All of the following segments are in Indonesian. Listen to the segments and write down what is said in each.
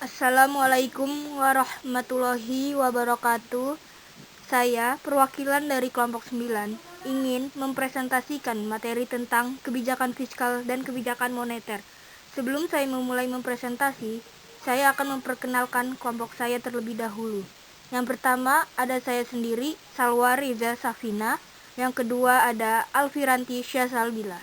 Assalamualaikum warahmatullahi wabarakatuh. Saya, perwakilan dari kelompok 9, ingin mempresentasikan materi tentang kebijakan fiskal dan kebijakan moneter. Sebelum saya memulai mempresentasi, saya akan memperkenalkan kelompok saya terlebih dahulu. Yang pertama ada saya sendiri, Salwa Reza Safina. Yang kedua ada Alfiranti Syasalbila.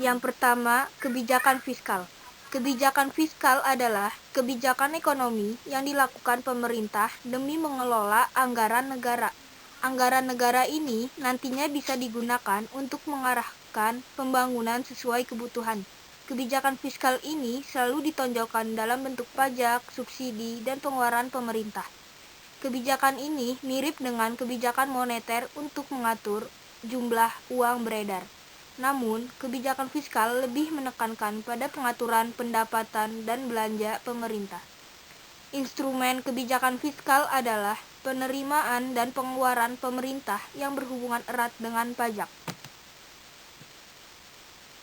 Yang pertama, kebijakan fiskal. Kebijakan fiskal adalah kebijakan ekonomi yang dilakukan pemerintah demi mengelola anggaran negara. Anggaran negara ini nantinya bisa digunakan untuk mengarahkan pembangunan sesuai kebutuhan. Kebijakan fiskal ini selalu ditonjolkan dalam bentuk pajak, subsidi, dan pengeluaran pemerintah. Kebijakan ini mirip dengan kebijakan moneter untuk mengatur jumlah uang beredar. Namun, kebijakan fiskal lebih menekankan pada pengaturan pendapatan dan belanja pemerintah. Instrumen kebijakan fiskal adalah penerimaan dan pengeluaran pemerintah yang berhubungan erat dengan pajak.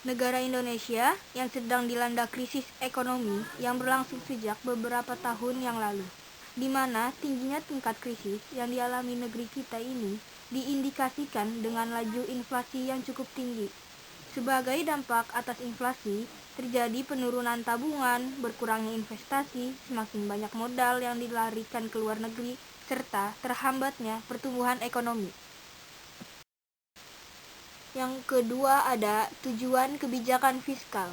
Negara Indonesia yang sedang dilanda krisis ekonomi yang berlangsung sejak beberapa tahun yang lalu, di mana tingginya tingkat krisis yang dialami negeri kita ini diindikasikan dengan laju inflasi yang cukup tinggi. Sebagai dampak atas inflasi, terjadi penurunan tabungan, berkurangnya investasi, semakin banyak modal yang dilarikan ke luar negeri, serta terhambatnya pertumbuhan ekonomi. Yang kedua ada tujuan kebijakan fiskal.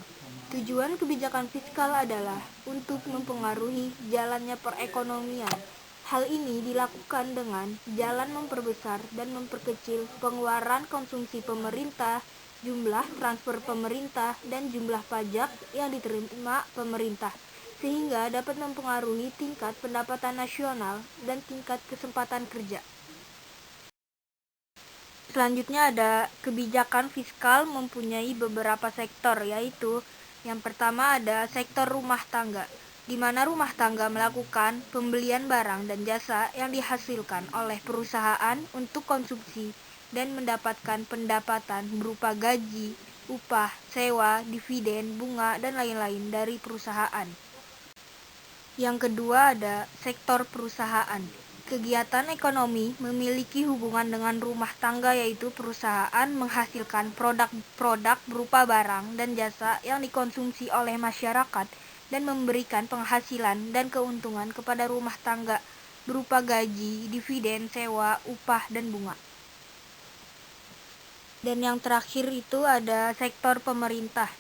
Tujuan kebijakan fiskal adalah untuk mempengaruhi jalannya perekonomian. Hal ini dilakukan dengan jalan memperbesar dan memperkecil pengeluaran konsumsi pemerintah, jumlah transfer pemerintah, dan jumlah pajak yang diterima pemerintah, sehingga dapat mempengaruhi tingkat pendapatan nasional dan tingkat kesempatan kerja. Selanjutnya ada kebijakan fiskal mempunyai beberapa sektor, yaitu yang pertama ada sektor rumah tangga, di mana rumah tangga melakukan pembelian barang dan jasa yang dihasilkan oleh perusahaan untuk konsumsi dan mendapatkan pendapatan berupa gaji, upah, sewa, dividen, bunga, dan lain-lain dari perusahaan. Yang kedua ada sektor perusahaan. Kegiatan ekonomi memiliki hubungan dengan rumah tangga, yaitu perusahaan menghasilkan produk-produk berupa barang dan jasa yang dikonsumsi oleh masyarakat dan memberikan penghasilan dan keuntungan kepada rumah tangga berupa gaji, dividen, sewa, upah, dan bunga. Dan yang terakhir itu ada sektor pemerintah.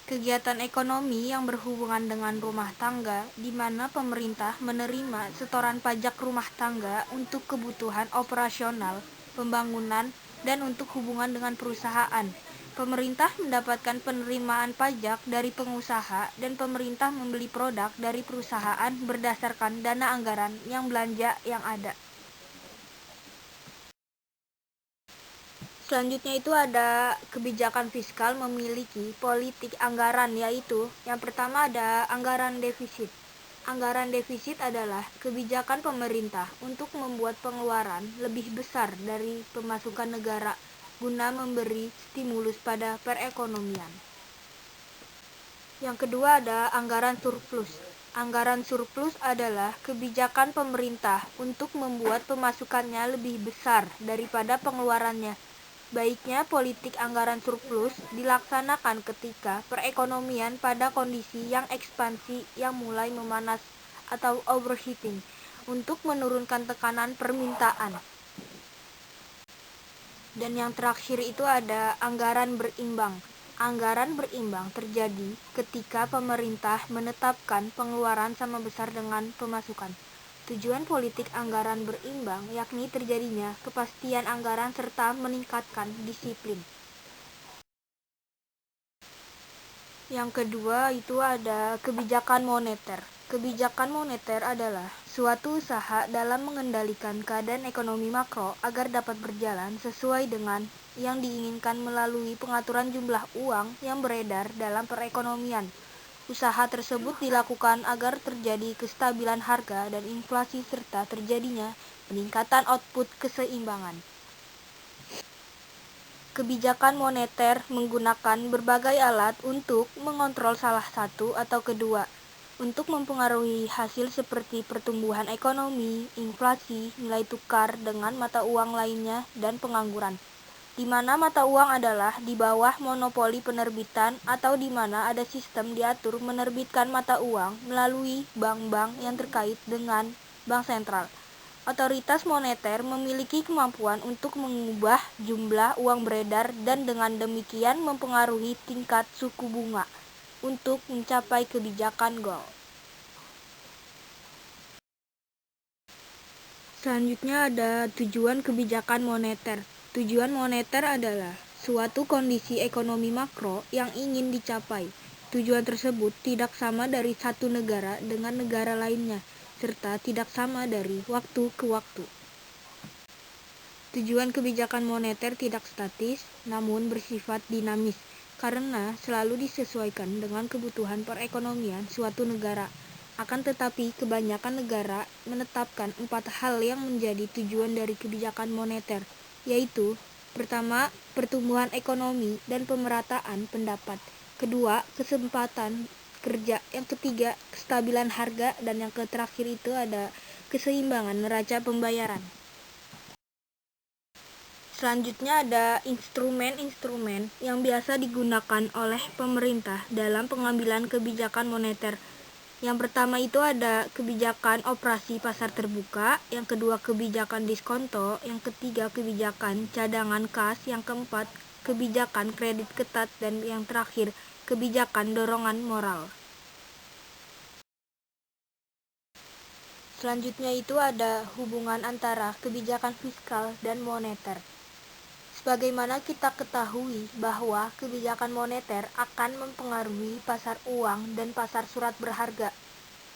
Kegiatan ekonomi yang berhubungan dengan rumah tangga, di mana pemerintah menerima setoran pajak rumah tangga untuk kebutuhan operasional, pembangunan, dan untuk hubungan dengan perusahaan. Pemerintah mendapatkan penerimaan pajak dari pengusaha dan pemerintah membeli produk dari perusahaan berdasarkan dana anggaran yang belanja yang ada. Selanjutnya itu ada kebijakan fiskal memiliki politik anggaran, yaitu yang pertama ada anggaran defisit. Anggaran defisit adalah kebijakan pemerintah untuk membuat pengeluaran lebih besar dari pemasukan negara guna memberi stimulus pada perekonomian. Yang kedua ada anggaran surplus. Anggaran surplus adalah kebijakan pemerintah untuk membuat pemasukannya lebih besar daripada pengeluarannya. Baiknya politik anggaran surplus dilaksanakan ketika perekonomian pada kondisi yang ekspansi yang mulai memanas atau overheating untuk menurunkan tekanan permintaan. Dan yang terakhir itu ada anggaran berimbang. Anggaran berimbang terjadi ketika pemerintah menetapkan pengeluaran sama besar dengan pemasukan. Tujuan politik anggaran berimbang yakni terjadinya kepastian anggaran serta meningkatkan disiplin. Yang kedua itu ada kebijakan moneter. Kebijakan moneter adalah suatu usaha dalam mengendalikan keadaan ekonomi makro agar dapat berjalan sesuai dengan yang diinginkan melalui pengaturan jumlah uang yang beredar dalam perekonomian. Usaha tersebut dilakukan agar terjadi kestabilan harga dan inflasi serta terjadinya peningkatan output keseimbangan. kebijakan moneter menggunakan berbagai alat untuk mengontrol salah satu atau kedua, untuk mempengaruhi hasil seperti pertumbuhan ekonomi, inflasi, nilai tukar dengan mata uang lainnya, dan pengangguran. Di mana mata uang adalah di bawah monopoli penerbitan atau di mana ada sistem diatur menerbitkan mata uang melalui bank-bank yang terkait dengan bank sentral. Otoritas moneter memiliki kemampuan untuk mengubah jumlah uang beredar dan dengan demikian mempengaruhi tingkat suku bunga untuk mencapai kebijakan goal. Selanjutnya ada tujuan kebijakan moneter. Tujuan moneter adalah suatu kondisi ekonomi makro yang ingin dicapai. Tujuan tersebut tidak sama dari satu negara dengan negara lainnya, serta tidak sama dari waktu ke waktu. Tujuan kebijakan moneter tidak statis, namun bersifat dinamis, karena selalu disesuaikan dengan kebutuhan perekonomian suatu negara. Akan tetapi, kebanyakan negara menetapkan 4 hal yang menjadi tujuan dari kebijakan moneter, yaitu: pertama, pertumbuhan ekonomi dan pemerataan pendapat; kedua, kesempatan kerja; yang ketiga, kestabilan harga; dan yang terakhir itu ada keseimbangan neraca pembayaran. Selanjutnya ada instrumen-instrumen yang biasa digunakan oleh pemerintah dalam pengambilan kebijakan moneter. Yang pertama itu ada kebijakan operasi pasar terbuka, yang kedua kebijakan diskonto, yang ketiga kebijakan cadangan kas, yang keempat kebijakan kredit ketat, dan yang terakhir kebijakan dorongan moral. Selanjutnya itu ada hubungan antara kebijakan fiskal dan moneter. Sebagaimana kita ketahui bahwa kebijakan moneter akan mempengaruhi pasar uang dan pasar surat berharga.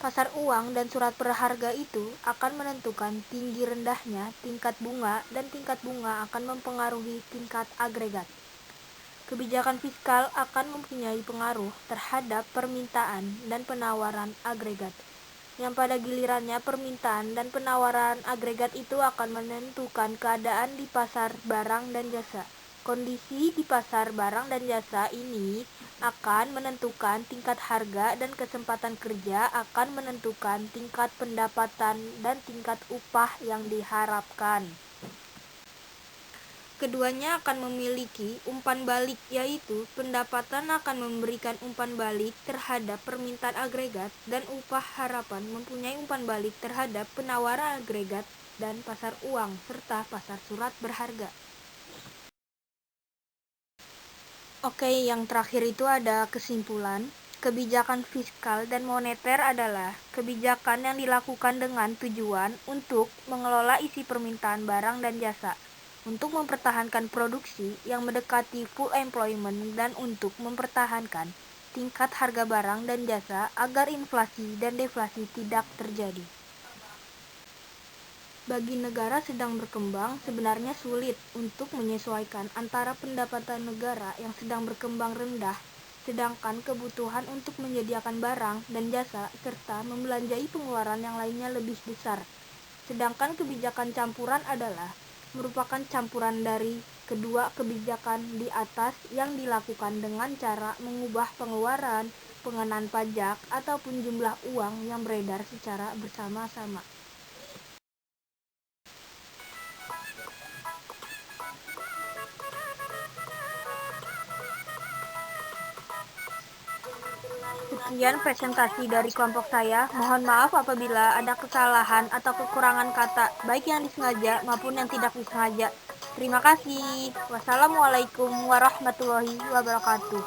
Pasar uang dan surat berharga itu akan menentukan tinggi rendahnya tingkat bunga, dan tingkat bunga akan mempengaruhi tingkat agregat. Kebijakan fiskal akan mempunyai pengaruh terhadap permintaan dan penawaran agregat, yang pada gilirannya permintaan dan penawaran agregat itu akan menentukan keadaan di pasar barang dan jasa. Kondisi di pasar barang dan jasa ini akan menentukan tingkat harga, dan kesempatan kerja akan menentukan tingkat pendapatan dan tingkat upah yang diharapkan. Keduanya akan memiliki umpan balik, yaitu pendapatan akan memberikan umpan balik terhadap permintaan agregat, dan upah harapan mempunyai umpan balik terhadap penawaran agregat dan pasar uang serta pasar surat berharga. Oke, yang terakhir itu ada kesimpulan. Kebijakan fiskal dan moneter adalah kebijakan yang dilakukan dengan tujuan untuk mengelola isi permintaan barang dan jasa, untuk mempertahankan produksi yang mendekati full employment, dan untuk mempertahankan tingkat harga barang dan jasa agar inflasi dan deflasi tidak terjadi. Bagi negara sedang berkembang, sebenarnya sulit untuk menyesuaikan antara pendapatan negara yang sedang berkembang rendah, sedangkan kebutuhan untuk menyediakan barang dan jasa serta membelanjai pengeluaran yang lainnya lebih besar. Sedangkan kebijakan campuran adalah merupakan campuran dari kedua kebijakan di atas yang dilakukan dengan cara mengubah pengeluaran, pengenaan pajak, ataupun jumlah uang yang beredar secara bersama-sama. Sekian presentasi dari kelompok saya. Mohon maaf apabila ada kesalahan atau kekurangan kata, baik yang disengaja maupun yang tidak disengaja. Terima kasih. Wassalamualaikum warahmatullahi wabarakatuh.